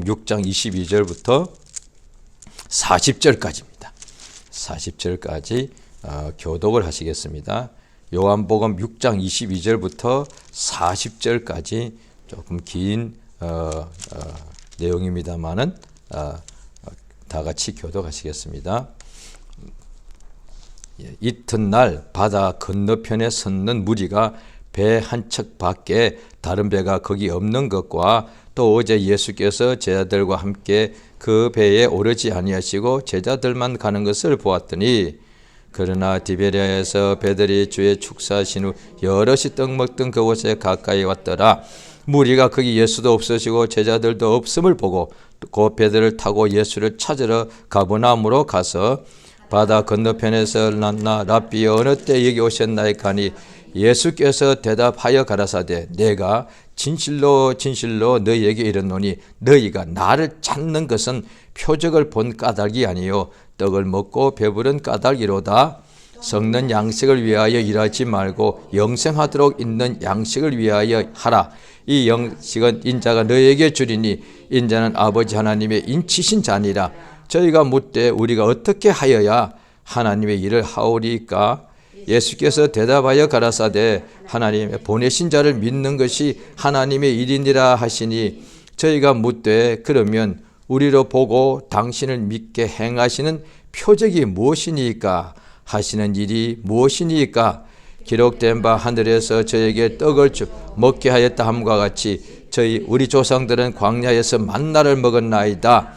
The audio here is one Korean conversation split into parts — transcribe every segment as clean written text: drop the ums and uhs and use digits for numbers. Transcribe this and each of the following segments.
6장 22절부터 40절까지입니다. 40절까지 교독을 하시겠습니다. 요한복음 6장 22절부터 40절까지 조금 긴 내용입니다만은 다 같이 교독하시겠습니다. 이튿날 바다 건너편에 섰는 무리가 배 한 척 밖에 다른 배가 거기 없는 것과 또 어제 예수께서 제자들과 함께 그 배에 오르지 아니하시고 제자들만 가는 것을 보았더니 그러나 디베랴에서 배들이 주의 축사하신 후 여럿이 떡 먹던 그곳에 가까이 왔더라. 무리가 거기 예수도 없으시고 제자들도 없음을 보고 그 배들을 타고 예수를 찾으러 가버나움으로 가서 바다 건너편에서 만나 랍비 어느 때 여기 오셨나이까 하니 예수께서 대답하여 가라사대 내가 진실로 진실로 너희에게 이르노니 너희가 나를 찾는 것은 표적을 본 까닭이 아니요 떡을 먹고 배부른 까닭이로다. 썩는 양식을 위하여 일하지 말고 영생하도록 있는 양식을 위하여 하라. 이 양식은 인자가 너희에게 주리니 인자는 아버지 하나님의 인치신 자니라. 저희가 묻되 우리가 어떻게 하여야 하나님의 일을 하오리까? 예수께서 대답하여 가라사대 하나님의 보내신 자를 믿는 것이 하나님의 일이니라 하시니 저희가 묻되 그러면 우리로 보고 당신을 믿게 행하시는 표적이 무엇이니까? 하시는 일이 무엇이니까? 기록된 바 하늘에서 저에게 떡을 먹게 하였다 함과 같이 우리 조상들은 광야에서 만나를 먹었나이다.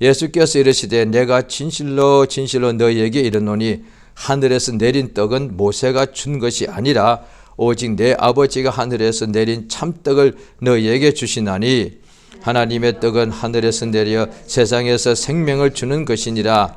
예수께서 이르시되 내가 진실로 진실로 너희에게 이르노니 하늘에서 내린 떡은 모세가 준 것이 아니라 오직 내 아버지가 하늘에서 내린 참떡을 너희에게 주시나니 하나님의 떡은 하늘에서 내려 세상에서 생명을 주는 것이니라.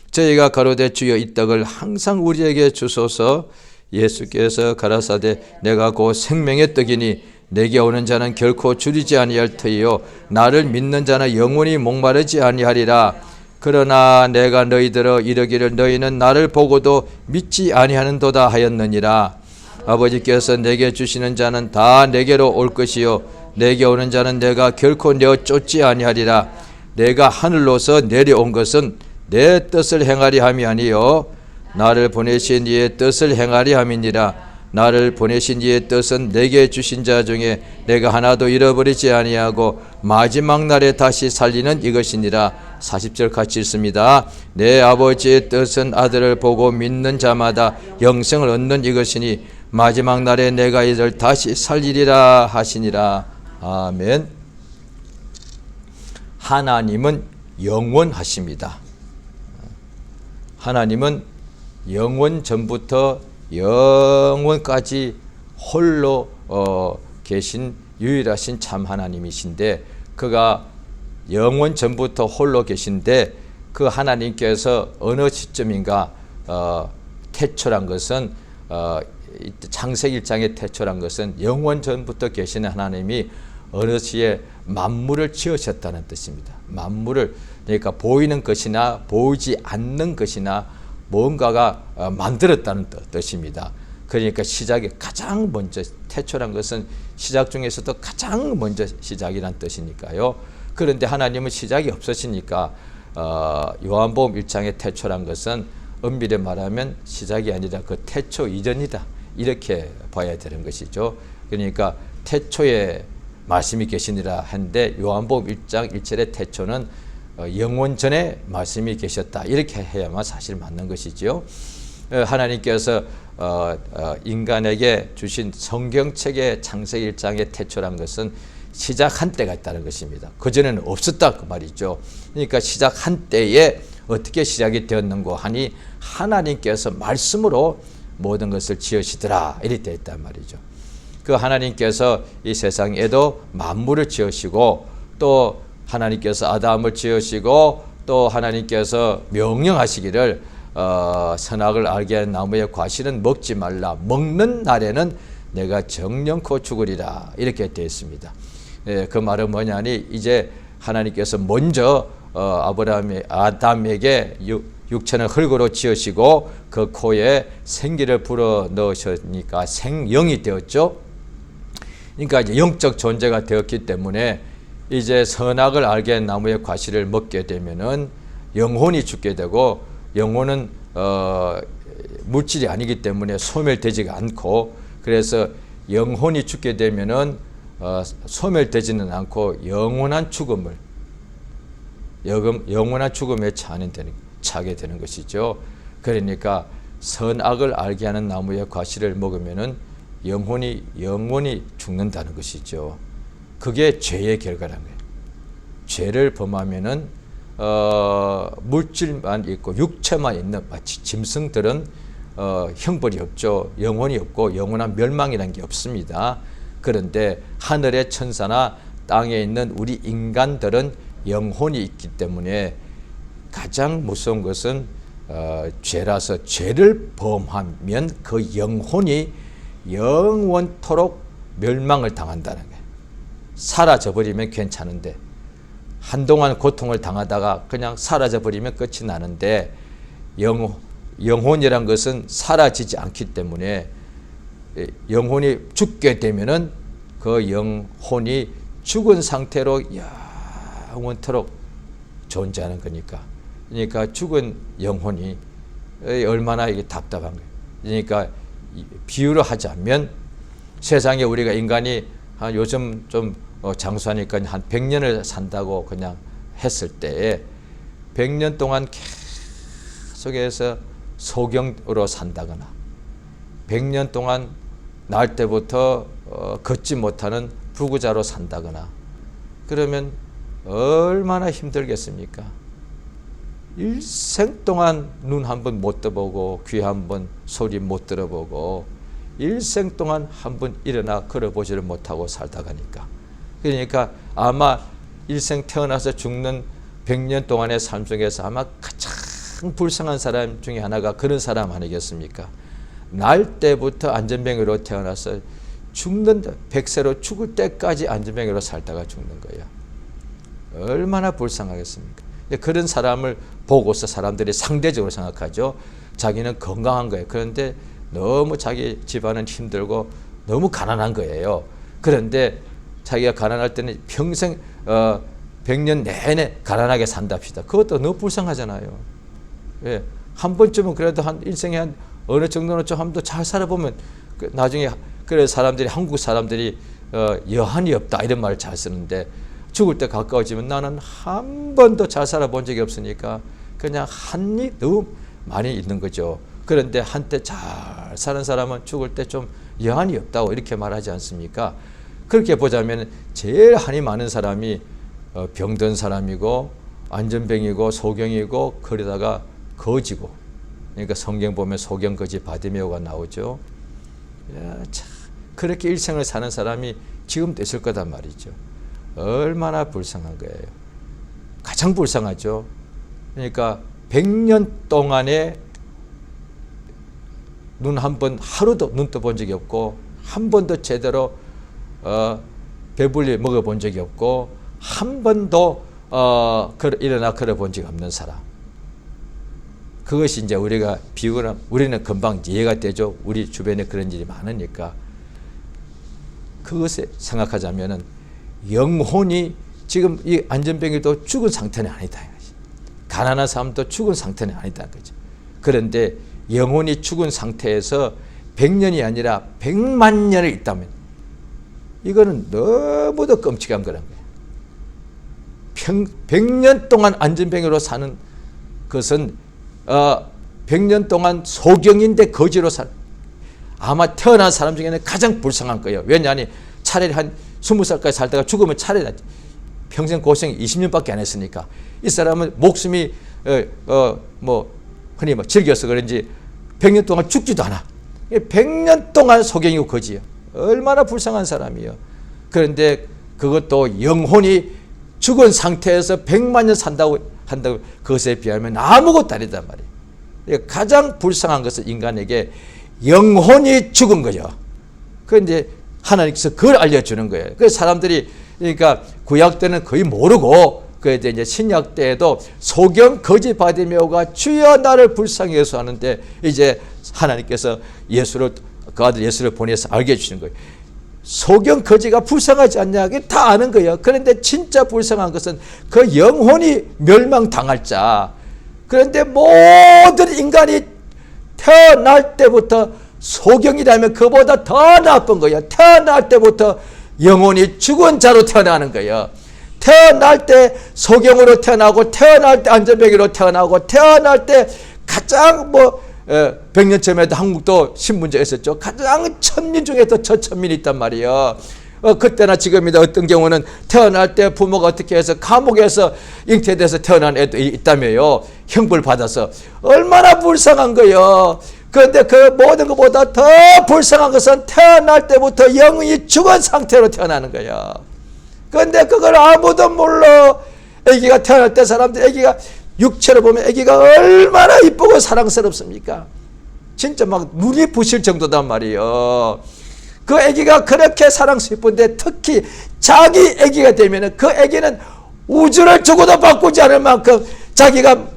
저희가 가로되 주여 이 떡을 항상 우리에게 주소서. 예수께서 가라사대 내가 곧 생명의 떡이니 내게 오는 자는 결코 줄이지 아니할 터이요 나를 믿는 자는 영원히 목마르지 아니하리라. 그러나 내가 너희들어 이르기를 너희는 나를 보고도 믿지 아니하는도다 하였느니라. 아버지께서 내게 주시는 자는 다 내게로 올 것이요 내게 오는 자는 내가 결코 내어 쫓지 아니하리라. 내가 하늘로서 내려온 것은 내 뜻을 행하리 함이 아니요 나를 보내신 이의 뜻을 행하리 함이니라. 나를 보내신 이의 뜻은 내게 주신 자 중에 내가 하나도 잃어버리지 아니하고 마지막 날에 다시 살리는 이것이니라. 40절 같이 읽습니다. 내 아버지의 뜻은 아들을 보고 믿는 자마다 영생을 얻는 이것이니 마지막 날에 내가 이들 다시 살리리라 하시니라. 아멘. 하나님은 영원하십니다. 하나님은 영원 전부터 영원까지 홀로 계신 유일하신 참 하나님이신데 그가 영원 전부터 홀로 계신데 그 하나님께서 어느 시점인가 태초란 것은 창세기 1장의 태초란 것은 영원 전부터 계시는 하나님이 어느 시에 만물을 지으셨다는 뜻입니다. 만물을 그러니까 보이는 것이나 보이지 않는 것이나 뭔가가 만들었다는 뜻입니다. 그러니까 시작이 가장 먼저 태초란 것은 시작 중에서도 가장 먼저 시작이란 뜻이니까요. 그런데 하나님은 시작이 없으시니까 요한복음 1장의 태초란 것은 엄밀히 말하면 시작이 아니라 그 태초 이전이다 이렇게 봐야 되는 것이죠. 그러니까 태초에 말씀이 계시니라 했는데 요한복음 1장 1절의 태초는 영원 전에 말씀이 계셨다 이렇게 해야만 사실 맞는 것이지요. 하나님께서 인간에게 주신 성경책의 창세기 1장의 태초란 것은 시작한 때가 있다는 것입니다. 그전에는 없었다 그 말이죠. 그러니까 시작한 때에 어떻게 시작이 되었는고 하니 하나님께서 말씀으로 모든 것을 지으시더라 이렇게 되어 있단 말이죠. 그 하나님께서 이 세상에도 만물을 지으시고 또 하나님께서 아담을 지으시고 또 하나님께서 명령하시기를 선악을 알게 하는 나무의 과실은 먹지 말라. 먹는 날에는 내가 정령코 죽으리라. 이렇게 되어 있습니다. 그 말은 뭐냐니 이제 하나님께서 먼저 아담에게 육체는 흙으로 지으시고 그 코에 생기를 불어 넣으시니까 생영이 되었죠. 그러니까 이제 영적 존재가 되었기 때문에 이제 선악을 알게 한 나무의 과실을 먹게 되면은 영혼이 죽게 되고, 영혼은 물질이 아니기 때문에 소멸되지가 않고, 그래서 영혼이 죽게 되면은 소멸되지는 않고 영원한 죽음을, 영원한 죽음에 처하게 되는 것이죠. 그러니까 선악을 알게 하는 나무의 과실을 먹으면은 영혼이 죽는다는 것이죠. 그게 죄의 결과라는 거예요. 죄를 범하면은 물질만 있고 육체만 있는, 마치 짐승들은 형벌이 없죠. 영혼이 없고 영원한 멸망이라는 게 없습니다. 그런데 하늘의 천사나 땅에 있는 우리 인간들은 영혼이 있기 때문에 가장 무서운 것은 죄라서, 죄를 범하면 그 영혼이 영원토록 멸망을 당한다는 거예요. 사라져버리면 괜찮은데, 한동안 고통을 당하다가 그냥 사라져버리면 끝이 나는데, 영혼이란 것은 사라지지 않기 때문에 영혼이 죽게 되면은 그 영혼이 죽은 상태로 영원토록 존재하는 거니까. 그러니까 죽은 영혼이 얼마나 이게 답답한 거예요. 그러니까 비유로 하자면, 세상에 우리가 인간이 요즘 좀 장수하니까 한 100년을 산다고 그냥 했을 때에 100년 동안 계속해서 소경으로 산다거나, 100년 동안 날 때부터 걷지 못하는 부구자로 산다거나, 그러면 얼마나 힘들겠습니까? 일생 동안 눈 한 번 못 떠보고 귀 한 번 소리 못 들어보고 일생 동안 한 번 일어나 걸어보지를 못하고 살다 가니까, 그러니까 아마 일생 태어나서 죽는 100년 동안의 삶 속에서 아마 가장 불쌍한 사람 중에 하나가 그런 사람 아니겠습니까? 날 때부터 안전병으로 태어나서 죽는 100세로 죽을 때까지 안전병으로 살다가 죽는 거예요. 얼마나 불쌍하겠습니까? 그런 사람을 보고서 사람들이 상대적으로 생각하죠. 자기는 건강한 거예요. 그런데 너무 자기 집안은 힘들고 너무 가난한 거예요. 그런데 자기가 가난할 때는 평생 100년 내내 가난하게 산답시다. 그것도 너무 불쌍하잖아요. 예, 한 번쯤은 그래도 한 일생에 한 어느 정도는 좀 한 번 더 잘 살아보면 나중에, 그래 사람들이, 한국 사람들이 여한이 없다 이런 말을 잘 쓰는데, 죽을 때 가까워지면 나는 한 번도 잘 살아본 적이 없으니까 그냥 한이 너무 많이 있는 거죠. 그런데 한때 잘 사는 사람은 죽을 때 좀 여한이 없다고 이렇게 말하지 않습니까? 그렇게 보자면 제일 한이 많은 사람이 병든 사람이고 안전병이고 소경이고, 그러다가 거지고, 그러니까 성경 보면 소경, 거지, 바디메오가 나오죠. 참 그렇게 일생을 사는 사람이 지금도 있을 거단 말이죠. 얼마나 불쌍한 거예요. 가장 불쌍하죠. 그러니까 100년 동안에 눈 한 번, 하루도 눈 떠본 적이 없고, 한 번도 제대로 배불리 먹어본 적이 없고, 한 번도 일어나 걸어본 적이 없는 사람. 그것이 이제 우리가 비유나, 우리는 금방 이해가 되죠. 우리 주변에 그런 일이 많으니까. 그것을 생각하자면은 영혼이 지금 이 안전병이도 죽은 상태는 아니다. 가난한 사람도 죽은 상태는 아니다. 그죠? 그런데 영혼이 죽은 상태에서 100년이 아니라 100만 년을 있다면 이거는 너무도 끔찍한 거란 거예요. 100년 동안 안전병으로 사는 것은 100년 동안 소경인데 거지로 아마 태어난 사람 중에는 가장 불쌍한 거예요. 왜냐하니 차라리 한 20살까지 살다가 죽으면 차라리 평생 고생 20년밖에 안 했으니까, 이 사람은 목숨이 흔히 즐겨서 그런지 100년 동안 죽지도 않아. 100년 동안 소경이고 거지예요. 얼마나 불쌍한 사람이에요. 그런데 그것도 영혼이 죽은 상태에서 100만 년 산다고 그것에 비하면 아무것도 아니단 말이에요. 가장 불쌍한 것은 인간에게 영혼이 죽은 거죠. 그런데 하나님께서 그걸 알려주는 거예요. 그래서 사람들이, 그러니까 구약 때는 거의 모르고, 그래서 이제 신약 때에도 소경, 거지, 바디메오가 주여 나를 불쌍히 여서 하는데, 이제 하나님께서 예수를, 그 아들 예수를 보내서 알게 해주시는 거예요. 소경 거지가 불쌍하지 않냐? 다 아는 거예요. 그런데 진짜 불쌍한 것은 그 영혼이 멸망당할 자. 그런데 모든 인간이 태어날 때부터 소경이라면 그보다 더 나쁜 거예요. 태어날 때부터 영혼이 죽은 자로 태어나는 거예요. 태어날 때 소경으로 태어나고, 태어날 때 안전병이로 태어나고, 태어날 때 가장 100년 전에도 한국도 신문제가 있었죠. 가장 천민 중에도 저천민이 있단 말이에요. 그때나 지금이나 어떤 경우는 태어날 때 부모가 어떻게 해서 감옥에서 잉태돼서 태어난 애도 있다며요. 형벌 받아서. 얼마나 불쌍한 거예요. 그런데 그 모든 것보다 더 불쌍한 것은 태어날 때부터 영이 죽은 상태로 태어나는 거예요. 그런데 그걸 아무도 몰라. 아기가 태어날 때 사람들, 아기가 육체로 보면 아기가 얼마나 이쁘고 사랑스럽습니까? 진짜 막 눈이 부실 정도단 말이에요. 그 아기가 그렇게 사랑스러운데 특히 자기 아기가 되면은 그 아기는 우주를 주고도 바꾸지 않을 만큼 자기가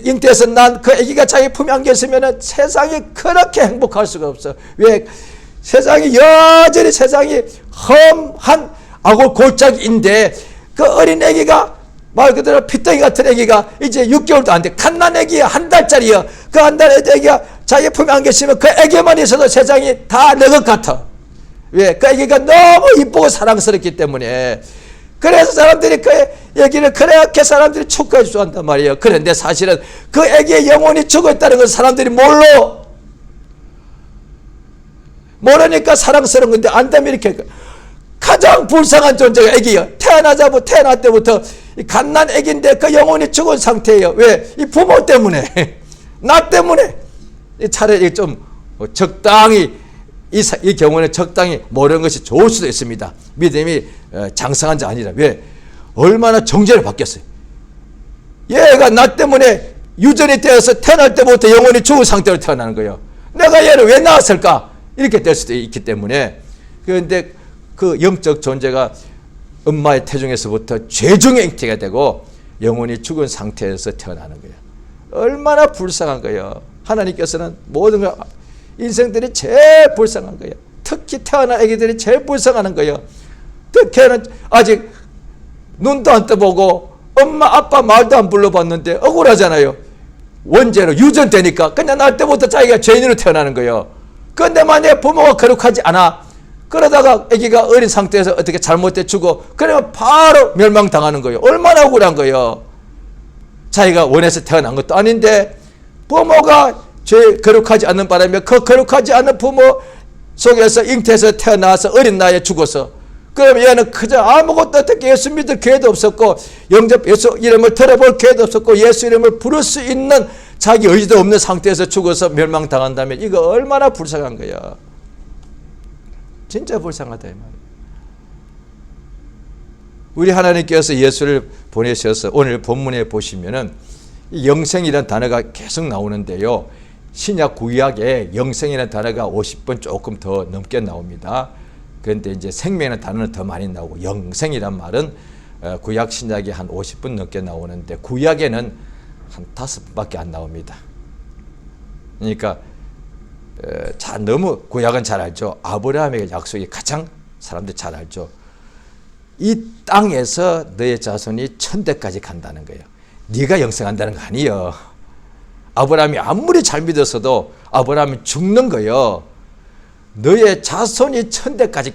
잉태해서 난 그 아기가 자기 품에 안겨 있으면은 세상이 그렇게 행복할 수가 없어. 왜? 세상이 여전히 세상이 험한 아골 골짜기인데 그 어린 아기가 말 그대로 피덩이 같은 아기가 이제 6개월도 안 돼. 갓난 아기야. 한 달짜리야. 그 한 달 아기가 자기 품에 안겨 있으면 그 아기만 있어도 세상이 다 내 것 같아. 왜? 그 아기가 너무 이쁘고 사랑스럽기 때문에. 그래서 사람들이 그 아기를 그렇게 사람들이 축하해 주한단 말이에요. 그런데 사실은 그 아기의 영혼이 죽어있다는 걸 사람들이 몰라. 모르니까 사랑스러운 건데 안다면 이렇게 가장 불쌍한 존재가 아기예요. 태어날 때부터 갓난 아기인데 그 영혼이 죽은 상태예요. 왜? 이 부모 때문에. 나 때문에. 차라리 좀 적당히 이 경우는 적당히 모르는 것이 좋을 수도 있습니다. 믿음이 장성한 자 아니라. 왜? 얼마나 정죄를 받겠어요. 얘가 나 때문에 유전이 되어서 태어날 때부터 영혼이 죽은 상태로 태어나는 거예요. 내가 얘를 왜 낳았을까? 이렇게 될 수도 있기 때문에. 그런데 그 영적 존재가 엄마의 태중에서부터 죄중의 잉태가 되고 영혼이 죽은 상태에서 태어나는 거예요. 얼마나 불쌍한 거예요. 하나님께서는 모든 걸 인생들이 제일 불쌍한 거예요. 특히 태어난 아기들이 제일 불쌍한 거예요. 특히는 아직 눈도 안 떠보고 엄마 아빠 말도 안 불러봤는데 억울하잖아요. 원죄로 유전되니까 그냥 날 때부터 자기가 죄인으로 태어나는 거예요. 그런데 만약에 부모가 거룩하지 않아, 그러다가 아기가 어린 상태에서 어떻게 잘못돼 죽어, 그러면 바로 멸망당하는 거예요. 얼마나 억울한 거예요. 자기가 원해서 태어난 것도 아닌데 부모가 거룩하지 않는 바람에 그 거룩하지 않은 부모 속에서 잉태해서 태어나서 어린 나이에 죽어서, 그럼 얘는 그저 아무것도 어떻게 예수 믿을 기회도 없었고 영접 예수 이름을 들어볼 기회도 없었고 예수 이름을 부를 수 있는 자기 의지도 없는 상태에서 죽어서 멸망당한다면 이거 얼마나 불쌍한 거야. 진짜 불쌍하다 이 말이야. 우리 하나님께서 예수를 보내셔서 오늘 본문에 보시면은 영생이라는 단어가 계속 나오는데요. 신약 구약에 영생이라는 단어가 50번 조금 더 넘게 나옵니다. 그런데 이제 생명이라는 단어는 더 많이 나오고 영생이란 말은 구약 신약이 한 50번 넘게 나오는데 구약에는 한 5번밖에 안 나옵니다. 그러니까 너무 구약은 잘 알죠. 아브라함에게 약속이 가장 사람들이 잘 알죠. 이 땅에서 너의 자손이 천대까지 간다는 거예요. 네가 영생한다는 거 아니에요. 아브라함이 아무리 잘 믿었어도 아브라함이 죽는 거예요. 너의 자손이 천대까지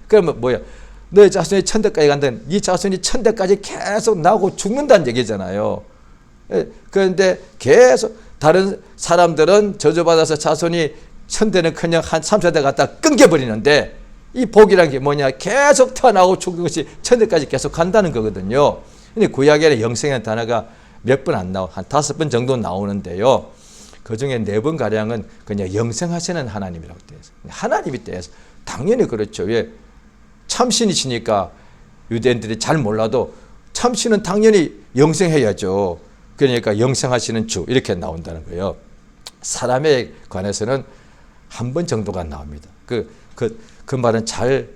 그러면 뭐야? 너의 자손이 천대까지 간다는, 네 자손이 천대까지 계속 나고 죽는다는 얘기잖아요. 그런데 계속 다른 사람들은 저주받아서 자손이 천대는커녕 한 3세대 갔다 끊겨버리는데 이 복이라는 게 뭐냐? 계속 태어나고 죽는 것이 천대까지 계속 간다는 거거든요. 근데 구약에는 영생이라는 단어가 몇 번 안 나와, 한 5번 정도 나오는데요. 그 중에 4번 가량은 그냥 영생하시는 하나님이라고 되어 있어요. 하나님이 되어서 당연히 그렇죠. 왜? 참신이시니까 유대인들이 잘 몰라도 참신은 당연히 영생해야죠. 그러니까 영생하시는 주 이렇게 나온다는 거예요. 사람에 관해서는 한 번 정도가 나옵니다. 그 말은 잘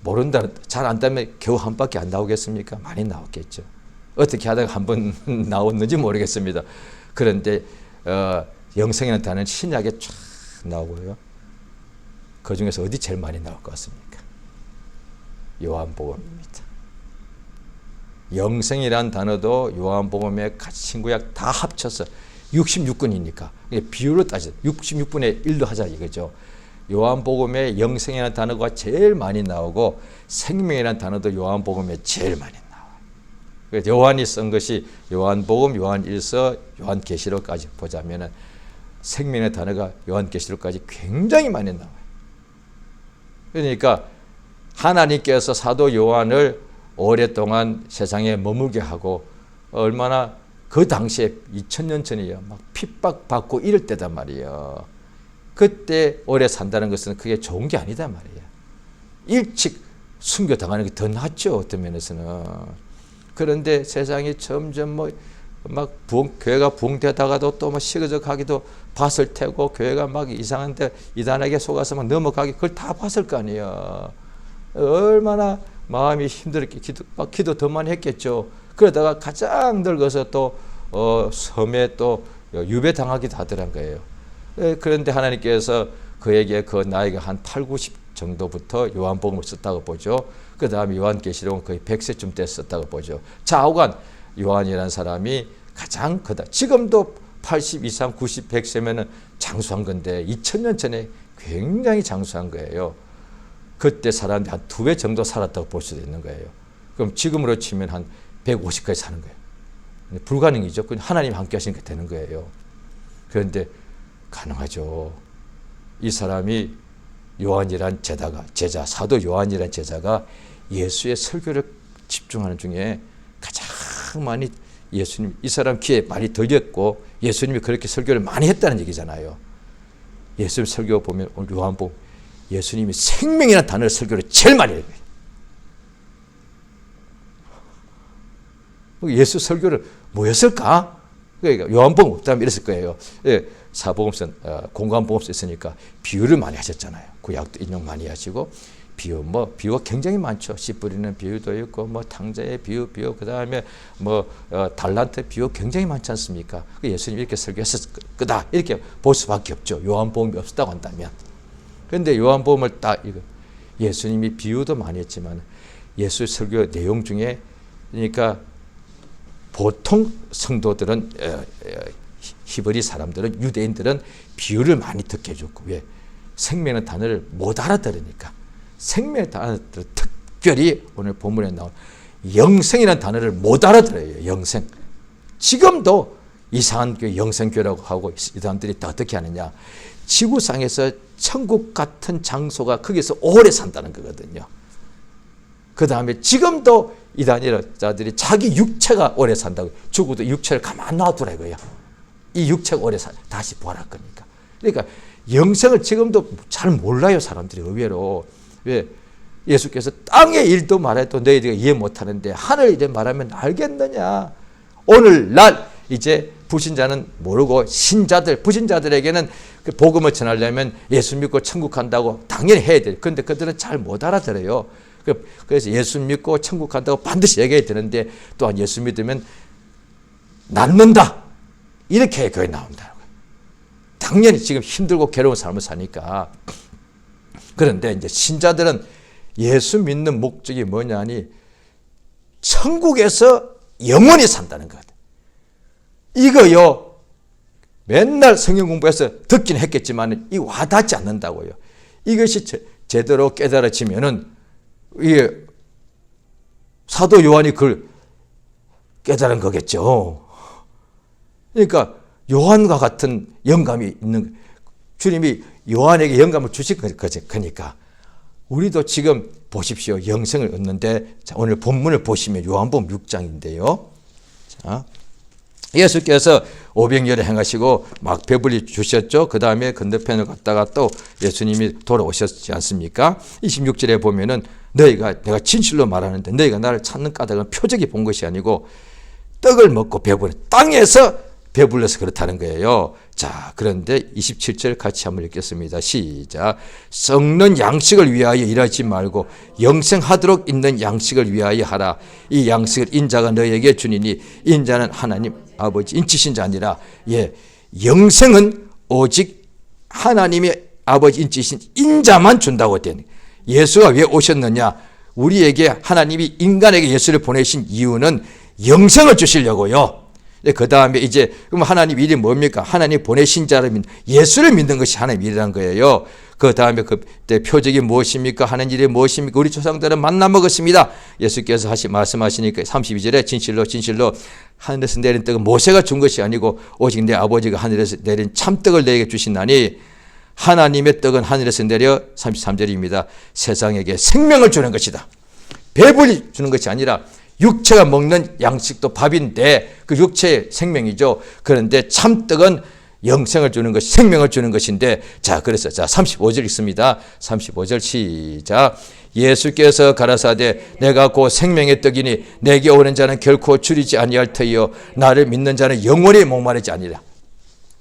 모른다, 잘 안다면 겨우 한 밖에 안 나오겠습니까? 많이 나왔겠죠. 어떻게 하다가 한 번 나왔는지 모르겠습니다. 그런데 영생이라는 단어는 신약에 쫙 나오고요. 그 중에서 어디 제일 많이 나올 것 같습니까? 요한복음입니다. 영생이란 단어도 요한복음의 신구약 다 합쳐서 66권이니까 비율로 따져 66분의 1로 하자 이거죠. 요한복음에 영생이라는 단어가 제일 많이 나오고 생명이라는 단어도 요한복음에 제일 많이 나와요. 요한이 쓴 것이 요한복음, 요한일서, 요한계시록까지 보자면 생명의 단어가 요한계시록까지 굉장히 많이 나와요. 그러니까 하나님께서 사도 요한을 오랫동안 세상에 머물게 하고 얼마나 그 당시에 2000년 전이에요. 막 핍박받고 이럴 때단 말이에요. 그때 오래 산다는 것은 그게 좋은 게 아니다 말이에요. 일찍 순교당하는 게 더 낫죠. 어떤 면에서는. 그런데 세상이 점점 교회가 부흥되다가도 또 시그적 가기도 봤을 테고 교회가 막 이상한데 이단에게 속아서 막 넘어가기 그걸 다 봤을 거 아니에요. 얼마나 마음이 힘들었게 기도 더 많이 했겠죠. 그러다가 가장 늙어서 또 섬에 또 유배당하기도 하더란 거예요. 그런데 하나님께서 그에게 그 나이가 한 8, 90 정도부터 요한복음을 썼다고 보죠. 그 다음에 요한계시록은 거의 100세쯤 때 썼다고 보죠. 좌우간 요한이라는 사람이 가장 크다. 지금도 80 이상 90, 100세면 장수한 건데 2000년 전에 굉장히 장수한 거예요. 그때 사람들이 한 2배 정도 살았다고 볼 수도 있는 거예요. 그럼 지금으로 치면 한 150까지 사는 거예요. 불가능이죠. 하나님 함께 하시니까 되는 거예요. 그런데 가능하죠. 이 사람이 요한이란 제자, 사도 요한이란 제자가 예수의 설교를 집중하는 중에 가장 많이 예수님, 이 사람 귀에 많이 들렸고 예수님이 그렇게 설교를 많이 했다는 얘기잖아요. 예수님 설교 보면 오늘 요한복음 예수님이 생명이라는 단어를 설교를 제일 많이 해요. 예수 설교를 뭐였을까? 그러니까 요한복음 없다면 이랬을 거예요. 사복음서, 공관복음서 있으니까 비유를 많이 하셨잖아요. 구약도 인용 많이 하시고 비유가 굉장히 많죠. 씨 뿌리는 비유도 있고 탕자의 비유, 그 다음에 달란트 비유 굉장히 많지 않습니까? 예수님이 이렇게 설교했을 거다 이렇게 볼 수밖에 없죠. 요한복음이 없었다고 한다면. 그런데 요한복음을 예수님이 비유도 많이 했지만 예수 설교 내용 중에 그러니까 보통 성도들은 히브리 사람들은 유대인들은 비유를 많이 듣게 해줬고 왜? 생명의 단어를 못 알아들으니까 생명의 단어를 특별히 오늘 본문에 나온 영생이라는 단어를 못 알아들어요. 영생. 지금도 이상한 교회 영생교회라고 하고 이 사람들이 다 어떻게 하느냐. 지구상에서 천국 같은 장소가 거기서 오래 산다는 거거든요. 그 다음에 지금도 이단자들이 자기 육체가 오래 산다고 죽어도 육체를 가만 놔두라 이거야. 이 육체가 오래 다시 부활할 거니까. 그러니까 영생을 지금도 잘 몰라요. 사람들이 의외로. 왜? 예수께서 땅의 일도 말해도 너희들이 이해 못하는데 하늘 일을 말하면 알겠느냐. 오늘날 이제 불신자는 모르고 불신자들에게는 그 복음을 전하려면 예수 믿고 천국 간다고 당연히 해야 돼요. 그런데 그들은 잘 못 알아들어요. 그래서 예수 믿고 천국 간다고 반드시 얘기해야 되는데 또한 예수 믿으면 낫는다. 이렇게 교회에 나온다는 거예요. 당연히 지금 힘들고 괴로운 삶을 사니까. 그런데 이제 신자들은 예수 믿는 목적이 뭐냐니 천국에서 영원히 산다는 것. 이거요. 맨날 성경 공부해서 듣긴 했겠지만 이 와닿지 않는다고요. 이것이 제대로 깨달아지면은 이게 사도 요한이 그걸 깨달은 거겠죠. 그러니까 요한과 같은 영감이 있는 주님이 요한에게 영감을 주신 거니까 우리도 지금 보십시오. 영생을 얻는데 자, 오늘 본문을 보시면 요한복음 6장인데요. 자, 예수께서 오병이어를 행하시고 막 배불리 주셨죠. 그 다음에 건너편을 갔다가 또 예수님이 돌아오셨지 않습니까? 26절에 보면은 내가 진실로 말하는데 너희가 나를 찾는 까닭은 표적이 본 것이 아니고 떡을 먹고 배불러 땅에서 배불러서 그렇다는 거예요. 자, 그런데 27절 같이 한번 읽겠습니다. 시작. 썩는 양식을 위하여 일하지 말고 영생하도록 있는 양식을 위하여 하라. 이 양식을 인자가 너희에게 주니니 인자는 하나님 아버지 인치신 자 아니라 영생은 오직 하나님의 아버지 인치신 인자만 준다고 되는. 예수가 왜 오셨느냐? 우리에게 하나님이 인간에게 예수를 보내신 이유는 영생을 주시려고요. 그 다음에 이제 그럼 하나님 일이 뭡니까? 하나님 보내신 자를 믿는, 예수를 믿는 것이 하나님 일이라는 거예요. 그 다음에 그때 표적이 무엇입니까? 하는 일이 무엇입니까? 우리 조상들은 만나 먹었습니다. 예수께서 말씀하시니까 32절에 진실로 진실로 하늘에서 내린 떡은 모세가 준 것이 아니고 오직 내 아버지가 하늘에서 내린 참떡을 내게 주신다니, 하나님의 떡은 하늘에서 내려 33절입니다. 세상에게 생명을 주는 것이다. 배불리 주는 것이 아니라 육체가 먹는 양식도 밥인데 그 육체의 생명이죠. 그런데 참떡은 영생을 주는 것이, 생명을 주는 것인데, 자, 그래서 35절 있습니다. 35절 시작. 예수께서 가라사대 내가 곧 생명의 떡이니 내게 오는 자는 결코 줄이지 아니할 터이요 나를 믿는 자는 영원히 목마르지 아니라.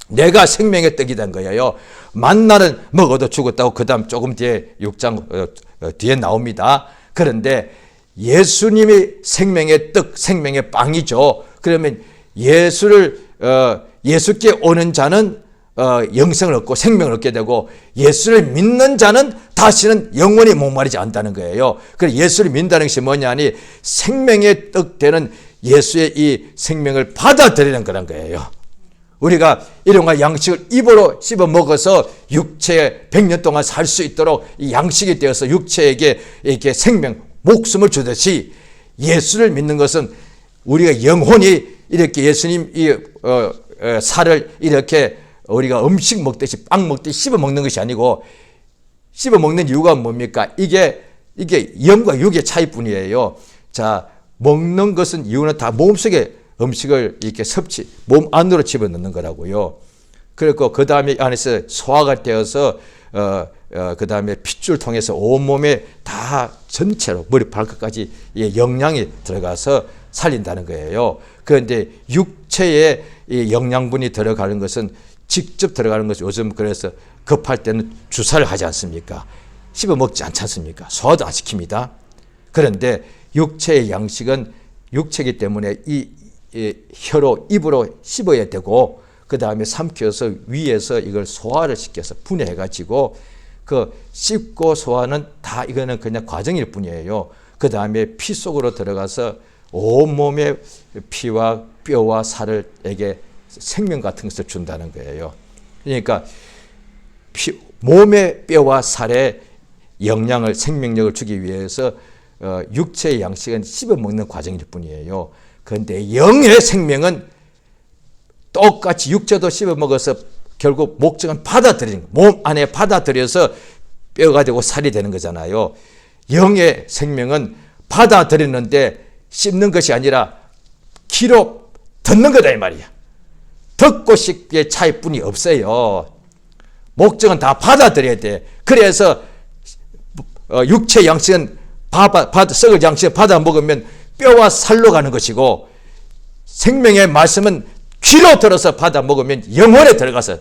내가 생명의 떡이란 거예요. 만나를 먹어도 죽었다고 그 다음 조금 뒤에 6장 뒤에 나옵니다. 그런데 예수님이 생명의 떡, 생명의 빵이죠. 그러면 예수께 오는 자는 영생을 얻고 생명을 얻게 되고, 예수를 믿는 자는 다시는 영원히 목마르지 않다는 거예요. 그래서 예수를 믿는다는 것이 뭐냐니 생명의 떡 되는 예수의 이 생명을 받아들이는 거란 거예요. 우리가 일용할 양식을 입으로 씹어 먹어서 육체에 100년 동안 살 수 있도록 이 양식이 되어서 육체에게 이렇게 생명, 목숨을 주듯이 예수를 믿는 것은 우리가 영혼이 이렇게 예수님 살을 이렇게 우리가 음식 먹듯이 빵 먹듯이 씹어 먹는 것이 아니고, 씹어 먹는 이유가 뭡니까? 이게 영과 육의 차이뿐이에요. 자, 먹는 것은 이유는 다 몸속에 음식을 이렇게 몸 안으로 집어넣는 거라고요. 그리고 그 다음에 안에서 소화가 되어서 그 다음에 핏줄 통해서 온몸에 다 전체로 머리 발끝까지 영양이 들어가서 살린다는 거예요. 그런데 육체에 이 영양분이 들어가는 것은 직접 들어가는 것이 요즘 그래서 급할 때는 주사를 하지 않습니까? 씹어 먹지 않지 않습니까? 소화도 안 시킵니다. 그런데 육체의 양식은 육체이기 때문에 이 혀로 입으로 씹어야 되고, 그 다음에 삼켜서 위에서 이걸 소화를 시켜서 분해해가지고 그 씹고 소화는 다 이거는 그냥 과정일 뿐이에요. 그 다음에 피 속으로 들어가서 온몸의 피와 뼈와 살에게 생명 같은 것을 준다는 거예요. 그러니까 몸의 뼈와 살에 영양을, 생명력을 주기 위해서 육체의 양식은 씹어 먹는 과정일 뿐이에요. 그런데 영의 생명은 똑같이 육체도 씹어 먹어서 결국 목적은 받아들이는 거, 몸 안에 받아들여서 뼈가 되고 살이 되는 거잖아요. 영의 생명은 받아들이는데 씹는 것이 아니라 귀로 듣는 거다 이 말이야. 듣고 씹기의 차이뿐이 없어요. 목적은 다 받아들여야 돼. 그래서 육체 양식은 썩을 양식을 받아 먹으면 뼈와 살로 가는 것이고, 생명의 말씀은 귀로 들어서 받아 먹으면 영혼에 들어가서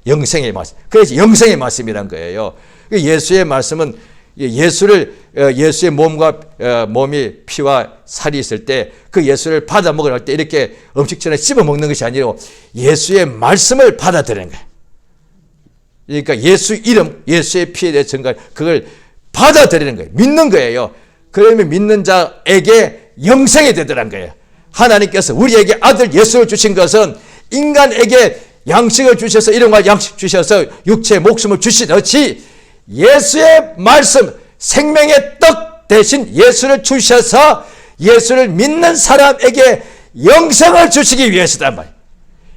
영생의 말씀. 그래서 영생의 말씀이란 거예요. 예수의 말씀은 예수의 몸이 피와 살이 있을 때 그 예수를 받아 먹을 때 이렇게 음식처럼 씹어 먹는 것이 아니고 예수의 말씀을 받아들이는 거예요. 그러니까 예수 이름, 예수의 피에 대해 증거, 그걸 받아들이는 거예요. 믿는 거예요. 그러면 믿는 자에게 영생이 되더란 거예요. 하나님께서 우리에게 아들 예수를 주신 것은 인간에게 양식을 주셔서, 일용할 양식 주셔서 육체의 목숨을 주시듯이 예수의 말씀, 생명의 떡 대신 예수를 주셔서 예수를 믿는 사람에게 영생을 주시기 위해서단 말이에요.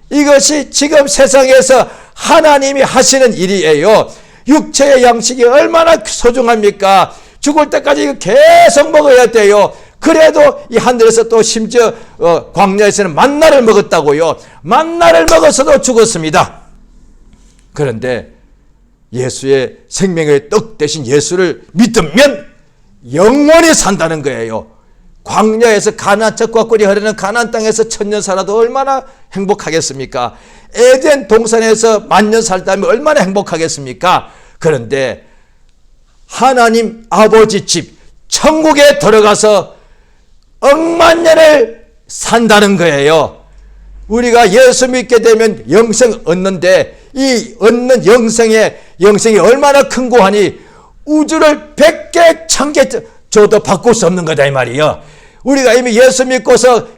이것이 지금 세상에서 하나님이 하시는 일이에요. 육체의 양식이 얼마나 소중합니까? 죽을 때까지 계속 먹어야 돼요. 그래도 이 하늘에서 또 심지어 광야에서는 만나를 먹었다고요. 만나를 먹어서도 죽었습니다. 그런데 예수의 생명의 떡 대신 예수를 믿으면 영원히 산다는 거예요. 광야에서 가나안, 젖과 꿀이 흐르는 가나안 땅에서 천년 살아도 얼마나 행복하겠습니까? 에덴 동산에서 만년 살다면 얼마나 행복하겠습니까? 그런데 하나님 아버지 집 천국에 들어가서 억만년을 산다는 거예요. 우리가 예수 믿게 되면 영생 얻는데, 이 얻는 영생이 얼마나 큰고 하니 우주를 100개 1000개 줘도 바꿀 수 없는 거다 이 말이에요. 우리가 이미 예수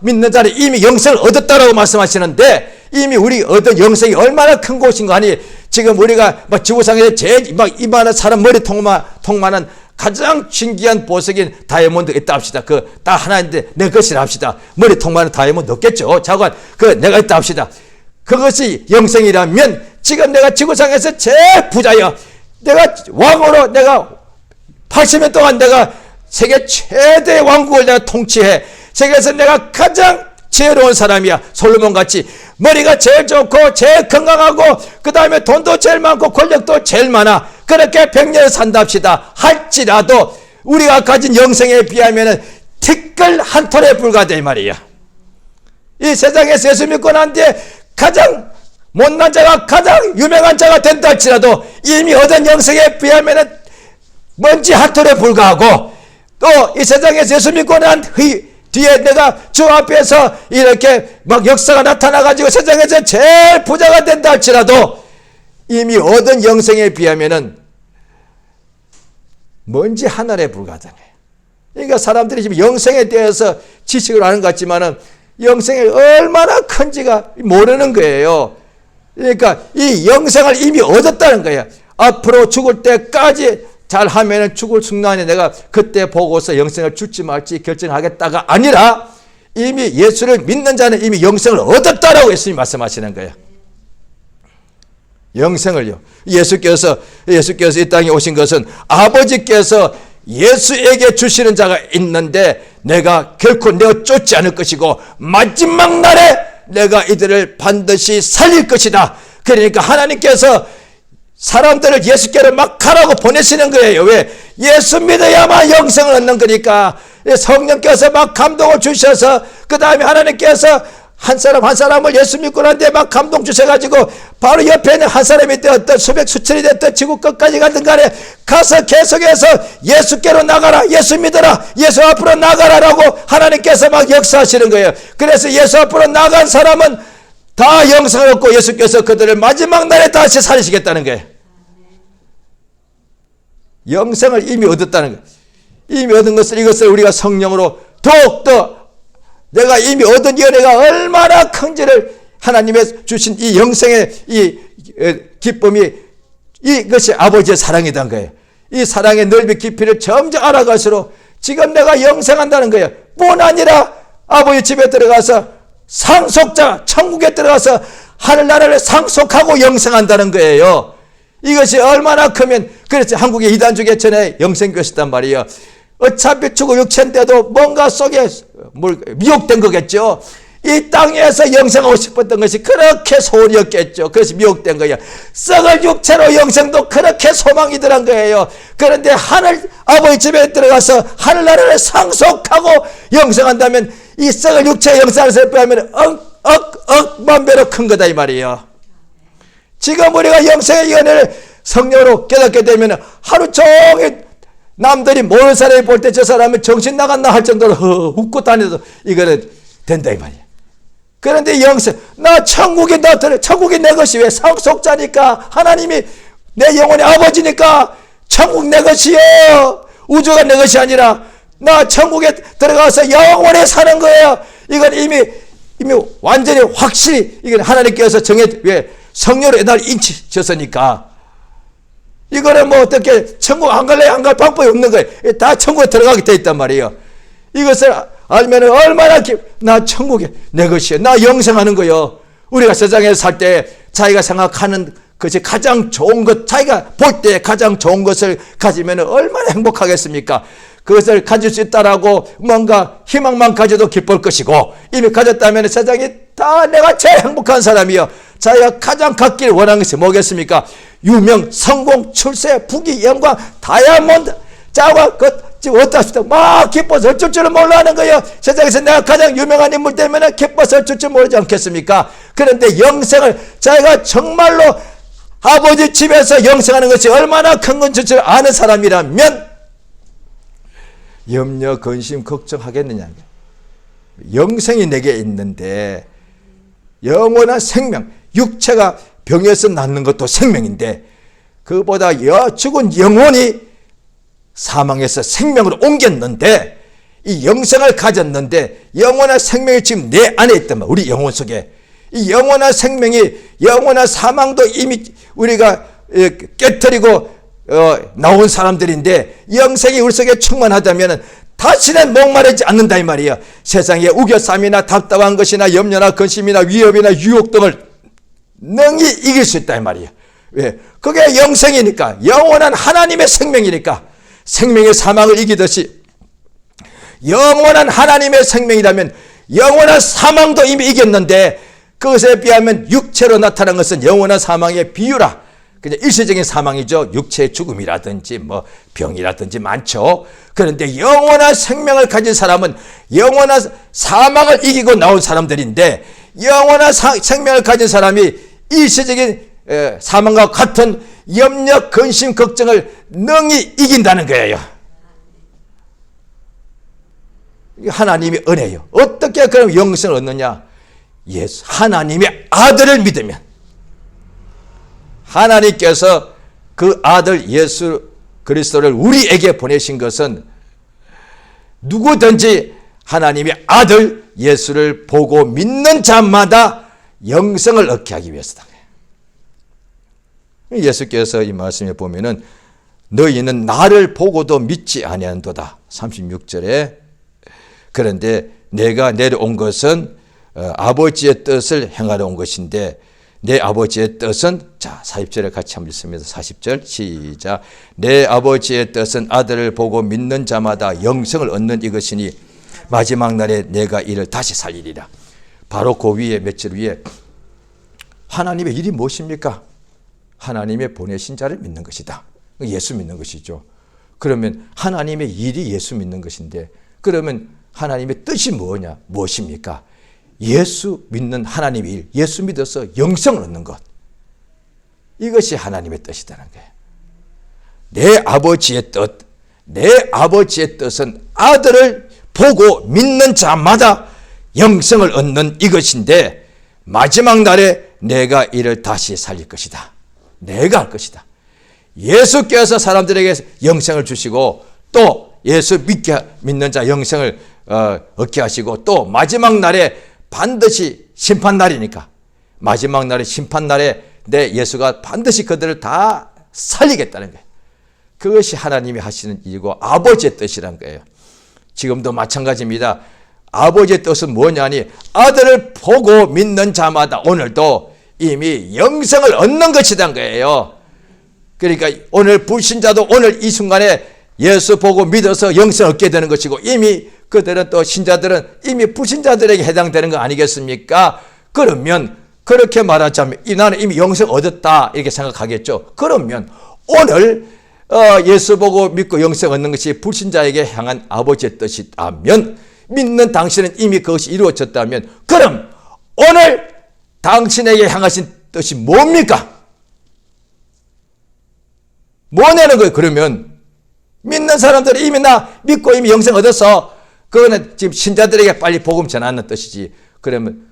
믿는 자는 이미 영생을 얻었다라고 말씀하시는데, 이미 우리 얻은 영생이 얼마나 큰 곳인가 하니, 지금 우리가 막 지구상에서 제일 막 이만한 사람 머리 통만한 가장 신기한 보석인 다이아몬드가 있다 합시다. 그 딱 하나인데 내 것이라 합시다. 머리 통만한 다이아몬드 없겠죠. 자관 내가 있다 합시다. 그것이 영생이라면, 지금 내가 지구상에서 제일 부자야. 내가 왕으로 내가 80년 동안 내가 세계 최대의 왕국을 내가 통치해. 세계에서 내가 가장 지혜로운 사람이야. 솔로몬같이 머리가 제일 좋고 제일 건강하고 그 다음에 돈도 제일 많고 권력도 제일 많아. 그렇게 100년을 산답시다 할지라도 우리가 가진 영생에 비하면 티끌 한 톨에 불과하다 이 말이야. 이 세상에서 예수 믿고 난 뒤에 가장 못난 자가 가장 유명한 자가 된다 할지라도 이미 얻은 영생에 비하면 먼지 한 톨에 불과하고, 또 이 세상에서 예수 믿고 난 뒤에 내가 주 앞에서 이렇게 막 역사가 나타나가지고 세상에서 제일 부자가 된다 할지라도 이미 얻은 영생에 비하면은 먼지 하늘에 불과하다네. 그러니까 사람들이 지금 영생에 대해서 지식을 아는 것 같지만은 영생이 얼마나 큰지가 모르는 거예요. 그러니까 이 영생을 이미 얻었다는 거예요. 앞으로 죽을 때까지 잘하면 죽을 순간에 내가 그때 보고서 영생을 줄지 말지 결정하겠다가 아니라, 이미 예수를 믿는 자는 이미 영생을 얻었다라고 예수님이 말씀하시는 거예요. 영생을요. 예수께서 이 땅에 오신 것은 아버지께서 예수에게 주시는 자가 있는데 내가 결코 내어 쫓지 않을 것이고 마지막 날에 내가 이들을 반드시 살릴 것이다. 그러니까 하나님께서 사람들을 예수께로 막 가라고 보내시는 거예요. 왜? 예수 믿어야만 영생을 얻는 거니까. 성령께서 막 감동을 주셔서 그 다음에 하나님께서 한 사람을 예수 믿고 난데 막 감동 주셔가지고 바로 옆에 있는 한 사람이 되었던 수백 수천이 됐던 지구 끝까지 가든 간에 가서 계속해서 예수께로 나가라, 예수 믿어라, 예수 앞으로 나가라라고 하나님께서 막 역사하시는 거예요. 그래서 예수 앞으로 나간 사람은 다 영생을 얻고 예수께서 그들을 마지막 날에 다시 살리시겠다는 거예요. 영생을 이미 얻었다는 거예요. 이미 얻은 이것을 우리가 성령으로 더욱더 내가 이미 얻은 연애가 얼마나 큰지를 하나님의 주신 이 영생의 이 기쁨이 이것이 아버지의 사랑이란 거예요. 이 사랑의 넓이 깊이를 점점 알아갈수록 지금 내가 영생한다는 거예요. 뿐 아니라 아버지 집에 들어가서 상속자 천국에 들어가서 하늘나라를 상속하고 영생한다는 거예요. 이것이 얼마나 크면, 그래서 한국의 이단주교 전에 영생교였단 말이에요. 어차피 죽어 육체인데도 뭔가 속에 미혹된 거겠죠. 이 땅에서 영생하고 싶었던 것이 그렇게 소원이었겠죠. 그래서 미혹된 거예요. 썩을 육체로 영생도 그렇게 소망이더란 거예요. 그런데 하늘 아버지 집에 들어가서 하늘나라를 상속하고 영생한다면 이 썩을 육체의 영생을 빼면 억만 배로 큰 거다 이 말이에요. 지금 우리가 영생의 연애를 성령으로 깨닫게 되면 하루 종일 남들이 모르는 사람이 볼 때 저 사람은 정신 나갔나 할 정도로 웃고 다녀도 이거는 된다 이 말이야. 그런데 영생, 천국이 내 것이 왜? 상속자니까. 하나님이 내 영혼의 아버지니까 천국 내 것이요. 우주가 내 것이 아니라 나 천국에 들어가서 영원히 사는 거예요. 이건 이미 완전히 확실히 이건 하나님께서 왜? 성령으로 날 인치셨으니까. 이거는 뭐 어떻게 천국 안 갈래 안 갈 방법이 없는 거예요. 다 천국에 들어가게 돼 있단 말이에요. 이것을 알면 얼마나 나 천국에 내 것이야. 나 영생하는 거요. 우리가 세상에서 살 때 자기가 생각하는 것이 가장 좋은 것, 자기가 볼 때 가장 좋은 것을 가지면 얼마나 행복하겠습니까? 그것을 가질 수 있다라고 뭔가 희망만 가져도 기쁠 것이고, 이미 가졌다면 세상에 다 내가 제일 행복한 사람이요. 자기가 가장 갖기를 원하는 것이 뭐겠습니까? 유명, 성공, 출세, 부귀, 영광, 다이아몬드, 자과, 지금 어떠십니까? 막 기뻐서 어쩔 줄을 몰라 하는 거예요. 세상에서 내가 가장 유명한 인물 때문에 기뻐서 어쩔 줄 모르지 않겠습니까? 그런데 영생을 자기가 정말로 아버지 집에서 영생하는 것이 얼마나 큰 건지 아는 사람이라면 염려, 근심, 걱정하겠느냐. 영생이 내게 있는데 영원한 생명, 육체가 병에서 낫는 것도 생명인데 그보다 죽은 영혼이 사망에서 생명으로 옮겼는데, 이 영생을 가졌는데 영원한 생명이 지금 내 안에 있단 말이야. 우리 영혼 속에 이 영원한 생명이, 영원한 사망도 이미 우리가 깨트리고 나온 사람들인데, 영생이 우리 속에 충만하다면 다시는 목마르지 않는다 이 말이에요. 세상의 우겨쌈이나 답답한 것이나 염려나 근심이나 위협이나 유혹 등을 능히 이길 수 있다 이 말이에요. 왜? 그게 영생이니까, 영원한 하나님의 생명이니까. 생명의 사망을 이기듯이 영원한 하나님의 생명이라면 영원한 사망도 이미 이겼는데, 그것에 비하면 육체로 나타난 것은 영원한 사망의 비유라. 그냥 일시적인 사망이죠. 육체의 죽음이라든지 뭐 병이라든지 많죠. 그런데 영원한 생명을 가진 사람은 영원한 사망을 이기고 나온 사람들인데, 영원한 생명을 가진 사람이 일시적인 사망과 같은 염려, 근심, 걱정을 능히 이긴다는 거예요. 하나님의 은혜요. 어떻게 그럼 영생을 얻느냐? 예수, 하나님의 아들을 믿으면. 하나님께서 그 아들 예수 그리스도를 우리에게 보내신 것은 누구든지 하나님의 아들 예수를 보고 믿는 자마다 영생을 얻게 하기 위해서다. 예수께서 이 말씀에 보면은 너희는 나를 보고도 믿지 아니한도다. 36절에 그런데 내가 내려온 것은 아버지의 뜻을 행하러 온 것인데, 내 아버지의 뜻은, 자 40절에 같이 한번 읽습니다. 40절 시작. 내 아버지의 뜻은 아들을 보고 믿는 자마다 영생을 얻는 이것이니 마지막 날에 내가 이를 다시 살리리라. 바로 그 위에 몇 절 위에 하나님의 일이 무엇입니까? 하나님의 보내신 자를 믿는 것이다. 예수 믿는 것이죠. 그러면 하나님의 일이 예수 믿는 것인데, 그러면 하나님의 뜻이 뭐냐? 무엇입니까? 예수 믿는 하나님의 일, 예수 믿어서 영생을 얻는 것. 이것이 하나님의 뜻이라는 거예요. 내 아버지의 뜻, 내 아버지의 뜻은 아들을 보고 믿는 자마다 영생을 얻는 이것인데, 마지막 날에 내가 이를 다시 살릴 것이다. 내가 할 것이다. 예수께서 사람들에게 영생을 주시고, 또 예수 믿는 자 영생을 얻게 하시고, 또 마지막 날에 반드시 심판날이니까, 마지막 날에 심판날에 내 예수가 반드시 그들을 다 살리겠다는 거예요. 그것이 하나님이 하시는 일이고 아버지의 뜻이란 거예요. 지금도 마찬가지입니다. 아버지의 뜻은 뭐냐니, 아들을 보고 믿는 자마다 오늘도 이미 영생을 얻는 것이란 거예요. 그러니까 오늘 불신자도 오늘 이 순간에 예수 보고 믿어서 영생을 얻게 되는 것이고, 이미 그들은, 또 신자들은 이미 불신자들에게 해당되는 거 아니겠습니까? 그러면 그렇게 말하자면 나는 이미 영생 얻었다 이렇게 생각하겠죠. 그러면 오늘 예수 보고 믿고 영생 얻는 것이 불신자에게 향한 아버지의 뜻이라면, 믿는 당신은 이미 그것이 이루어졌다면, 그럼 오늘 당신에게 향하신 뜻이 뭡니까? 뭐냐는 거예요. 그러면 믿는 사람들이 이미 나 믿고 이미 영생 얻어서, 그거는 지금 신자들에게 빨리 복음 전하는 뜻이지. 그러면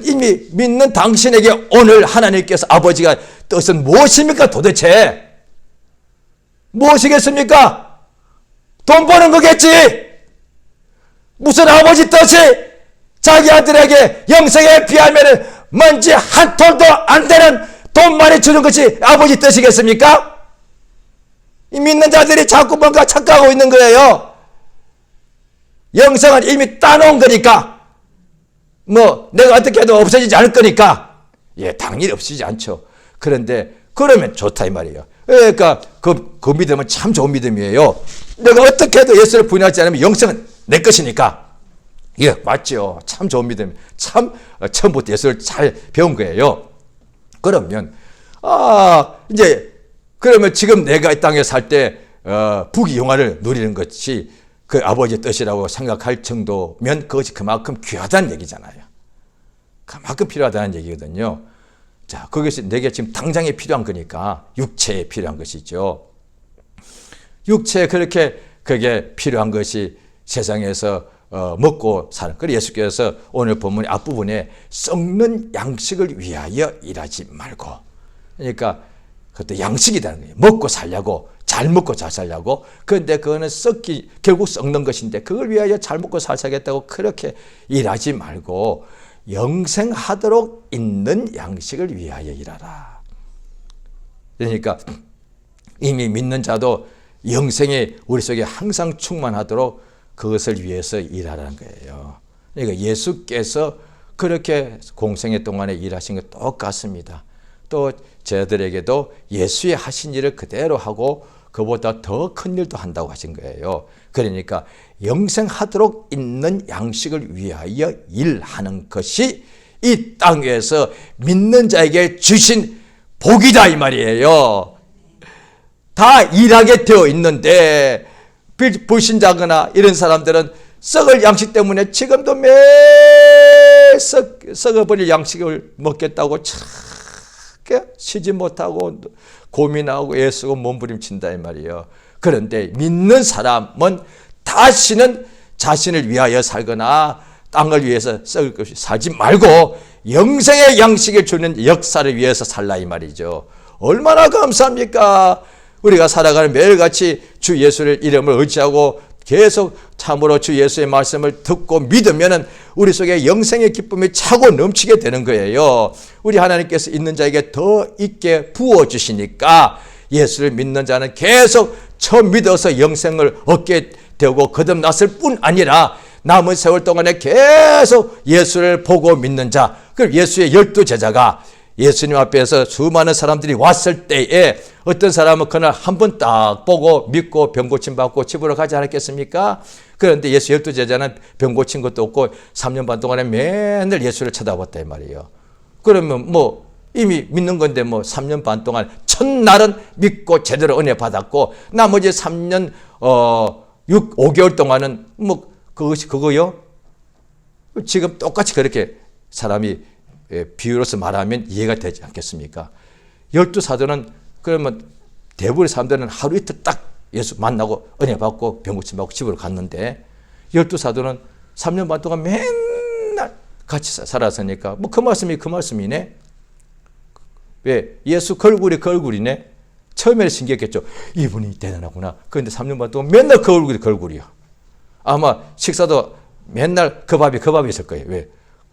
이미 믿는 당신에게 오늘 하나님께서 아버지가 뜻은 무엇입니까? 도대체 무엇이겠습니까? 돈 버는 거겠지. 무슨 아버지 뜻이 자기 아들에게 영생에 비하면 먼지 한 톨도 안 되는 돈 많이 주는 것이 아버지 뜻이겠습니까? 이 믿는 자들이 자꾸 뭔가 착각하고 있는 거예요. 영생은 이미 따놓은 거니까, 뭐 내가 어떻게 해도 없어지지 않을 거니까. 예, 당연히 없어지지 않죠. 그런데 그러면 좋다 이 말이에요. 그러니까 그 믿음은 참 좋은 믿음이에요. 내가 어떻게 해도 예수를 부인하지 않으면 영생은 내 것이니까. 예, 맞죠. 참 좋은 믿음. 참 처음부터 예수를 잘 배운 거예요. 그러면 이제 그러면 지금 내가 이 땅에 살 때 부귀영화를 누리는 것이 그 아버지의 뜻이라고 생각할 정도면 그것이 그만큼 귀하다는 얘기잖아요. 그만큼 필요하다는 얘기거든요. 자, 그것이 내게 지금 당장에 필요한 거니까 육체에 필요한 것이죠. 육체에 그게 필요한 것이 세상에서 먹고 사는. 그래서 예수께서 오늘 본문의 앞부분에 썩는 양식을 위하여 일하지 말고, 그러니까 그것도 양식이라는 거예요. 먹고 살려고 잘 먹고 잘 살려고. 그런데 그거는 결국 썩는 것인데 그걸 위하여 잘 먹고 잘 살겠다고 그렇게 일하지 말고 영생하도록 있는 양식을 위하여 일하라. 그러니까 이미 믿는 자도 영생이 우리 속에 항상 충만하도록 그것을 위해서 일하라는 거예요. 그러니까 예수께서 그렇게 공생애 동안에 일하신 것 똑같습니다. 또 저들에게도 예수의 하신 일을 그대로 하고 그보다 더 큰 일도 한다고 하신 거예요. 그러니까 영생하도록 있는 양식을 위하여 일하는 것이 이 땅에서 믿는 자에게 주신 복이다 이 말이에요. 다 일하게 되어 있는데 불신자거나 이런 사람들은 썩을 양식 때문에 지금도 매일 썩어버릴 양식을 먹겠다고 쉬지 못하고 고민하고 애쓰고 몸부림친다 이 말이에요. 그런데 믿는 사람은 다시는 자신을 위하여 살거나 땅을 위해서 썩을 것이 살지 말고 영생의 양식을 주는 역사를 위해서 살라 이 말이죠. 얼마나 감사합니까? 우리가 살아가는 매일같이 주 예수를 이름을 의지하고 계속 참으로 주 예수의 말씀을 듣고 믿으면 우리 속에 영생의 기쁨이 차고 넘치게 되는 거예요. 우리 하나님께서 있는 자에게 더 있게 부어주시니까 예수를 믿는 자는 계속 처음 믿어서 영생을 얻게 되고 거듭났을 뿐 아니라 남은 세월 동안에 계속 예수를 보고 믿는 자, 그럼 예수의 12제자가 예수님 앞에서 수많은 사람들이 왔을 때에 어떤 사람은 그날 한 번 딱 보고 믿고 병 고침 받고 집으로 가지 않았겠습니까? 그런데 예수 12제자는 병 고친 것도 없고 3년 반 동안에 맨날 예수를 쳐다봤다 이 말이에요. 그러면 뭐 이미 믿는 건데 뭐 3년 반 동안 첫날은 믿고 제대로 은혜 받았고 나머지 3년 5개월 동안은 뭐 그거요? 지금 똑같이 그렇게 사람이 비유로서 말하면 이해가 되지 않겠습니까? 12사도는 그러면 대부분의 사람들은 하루 이틀 딱 예수 만나고 은혜 받고 병 고침 받고 집으로 갔는데 12사도는 3년 반 동안 맨날 같이 살았으니까 뭐 그 말씀이 그 말씀이네. 왜? 예수 걸굴이네. 처음에는 신기했겠죠. 이분이 대단하구나. 그런데 3년 반 동안 맨날 그 얼굴이 걸굴이야. 아마 식사도 맨날 그 밥이 있을 거예요. 왜?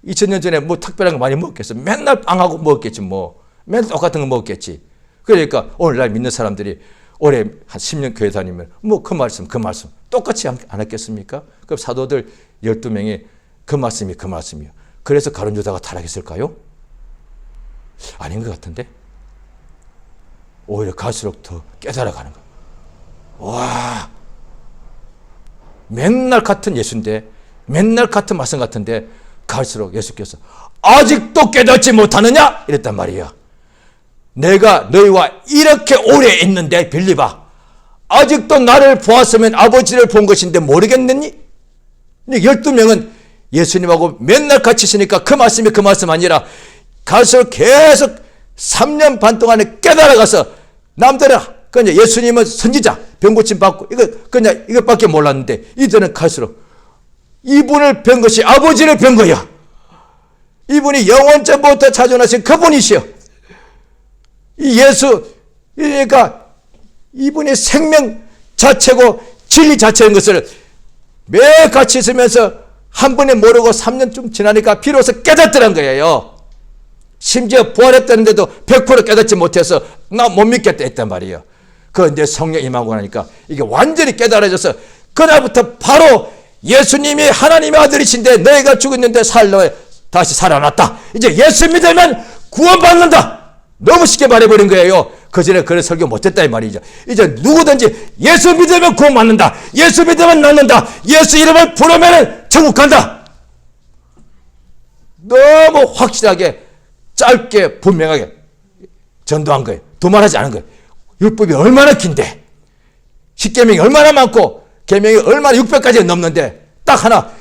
2000년 전에 뭐 특별한 거 많이 먹겠어. 맨날 빵하고 먹었겠지 뭐. 맨날 똑같은 거 먹었겠지. 그러니까 오늘날 믿는 사람들이 올해 한 10년 교회 다니면 뭐 그 말씀 똑같이 안 했겠습니까? 그럼 사도들 12명이 그 말씀이요. 그래서 가룟 유다가 타락했을까요? 아닌 것 같은데. 오히려 갈수록 더 깨달아가는 거. 와, 맨날 같은 예수인데 맨날 같은 말씀 같은데 갈수록 예수께서 아직도 깨닫지 못하느냐? 이랬단 말이야. 내가 너희와 이렇게 오래 있는데 빌립아, 아직도 나를 보았으면 아버지를 본 것인데 모르겠느니? 12명은 예수님하고 맨날 같이 있으니까 그 말씀이 그 말씀 아니라 갈수록 계속 3년 반 동안에 깨달아가서 남들은 그냥 예수님은 선지자, 병 고침 받고 그냥 이것밖에 몰랐는데 이들은 갈수록 이분을 뵌 것이 아버지를 뵌 거야. 이분이 영원전부터 자존하신 그분이시여. 이 예수, 그러니까 이분이 생명 자체고 진리 자체인 것을 매일 같이 있으면서 한 번에 모르고 3년 좀 지나니까 비로소 깨닫더란 거예요. 심지어 부활했다는데도 100% 깨닫지 못해서 나 못 믿겠다 했단 말이에요. 그런데 성령 임하고 나니까 이게 완전히 깨달아져서 그날부터 바로 예수님이 하나님의 아들이신데 너희가 죽었는데 다시 살아났다. 이제 예수 믿으면 구원받는다. 너무 쉽게 말해버린 거예요. 그전에 그런 설교 못했다 이 말이죠. 이제 누구든지 예수 믿으면 구원받는다. 예수 믿으면 낫는다. 예수 이름을 부르면 천국 간다. 너무 확실하게 짧게 분명하게 전도한 거예요. 도말하지 않은 거예요. 율법이 얼마나 긴데 십계명이 얼마나 많고 계명이 얼마나 600가지 넘는데 딱 하나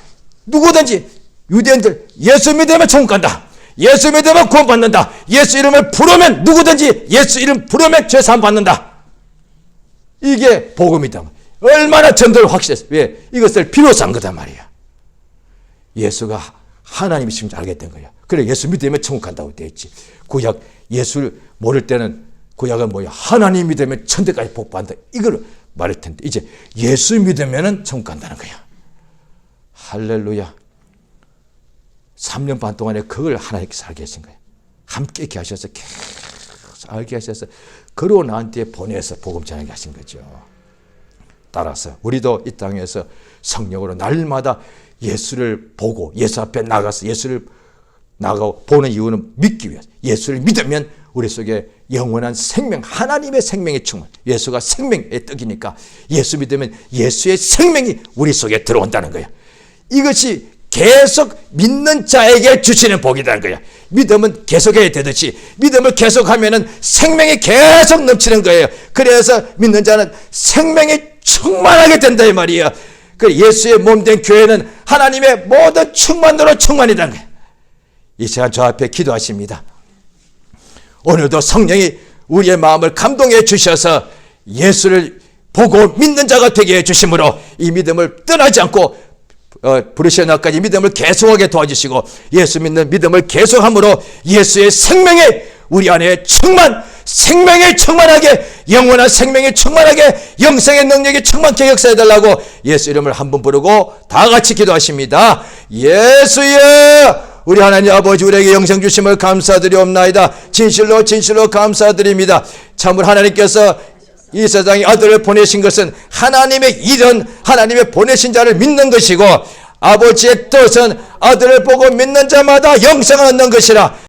누구든지 유대인들 예수 믿으면 천국 간다. 예수 믿으면 구원받는다. 예수 이름을 부르면 누구든지 예수 이름 부르면 죄사함 받는다. 이게 복음이다. 얼마나 전도를 확실했어. 왜? 이것을 비로소 한 거단 말이야. 예수가 하나님이신 줄 알게 된 거야. 그래 예수 믿으면 천국 간다고 되어 있지. 구약 예수를 모를 때는 구약은 뭐야? 하나님 믿으면 천대까지 복받는다. 이걸 말할 텐데 이제 예수 믿으면 천국 간다는 거야. 할렐루야. 3년 반 동안에 그걸 하나님께서 알게 하신 거예요. 함께 이렇게 하셔서 계속 알게 하셔서 그로 나한테 보내서 복음 전하게 하신 거죠. 따라서 우리도 이 땅에서 성령으로 날마다 예수를 보고 예수 앞에 나가서 예수를 나가고 보는 이유는 믿기 위해서. 예수를 믿으면 우리 속에 영원한 생명, 하나님의 생명이 충만. 예수가 생명의 떡이니까 예수 믿으면 예수의 생명이 우리 속에 들어온다는 거예요. 이것이 계속 믿는 자에게 주시는 복이라는 거야. 믿음은 계속해야 되듯이 믿음을 계속하면은 생명이 계속 넘치는 거예요. 그래서 믿는 자는 생명이 충만하게 된다 이 말이에요. 그 예수의 몸된 교회는 하나님의 모든 충만으로 충만이라는 거예요. 이 시간 저 앞에 기도하십니다. 오늘도 성령이 우리의 마음을 감동해 주셔서 예수를 보고 믿는 자가 되게 해 주심으로 이 믿음을 떠나지 않고 부르시는 날까지 믿음을 계속하게 도와주시고 예수 믿는 믿음을 계속함으로 예수의 생명이 우리 안에 생명이 충만하게 영원한 생명이 충만하게 영생의 능력이 충만케 역사해달라고 예수 이름을 한번 부르고 다 같이 기도하십니다. 예수여 우리 하나님 아버지 우리에게 영생 주심을 감사드리옵나이다. 진실로 감사드립니다. 참으로 하나님께서 이 세상에 아들을 보내신 것은 하나님의 일은 하나님의 보내신 자를 믿는 것이고 아버지의 뜻은 아들을 보고 믿는 자마다 영생을 얻는 것이라.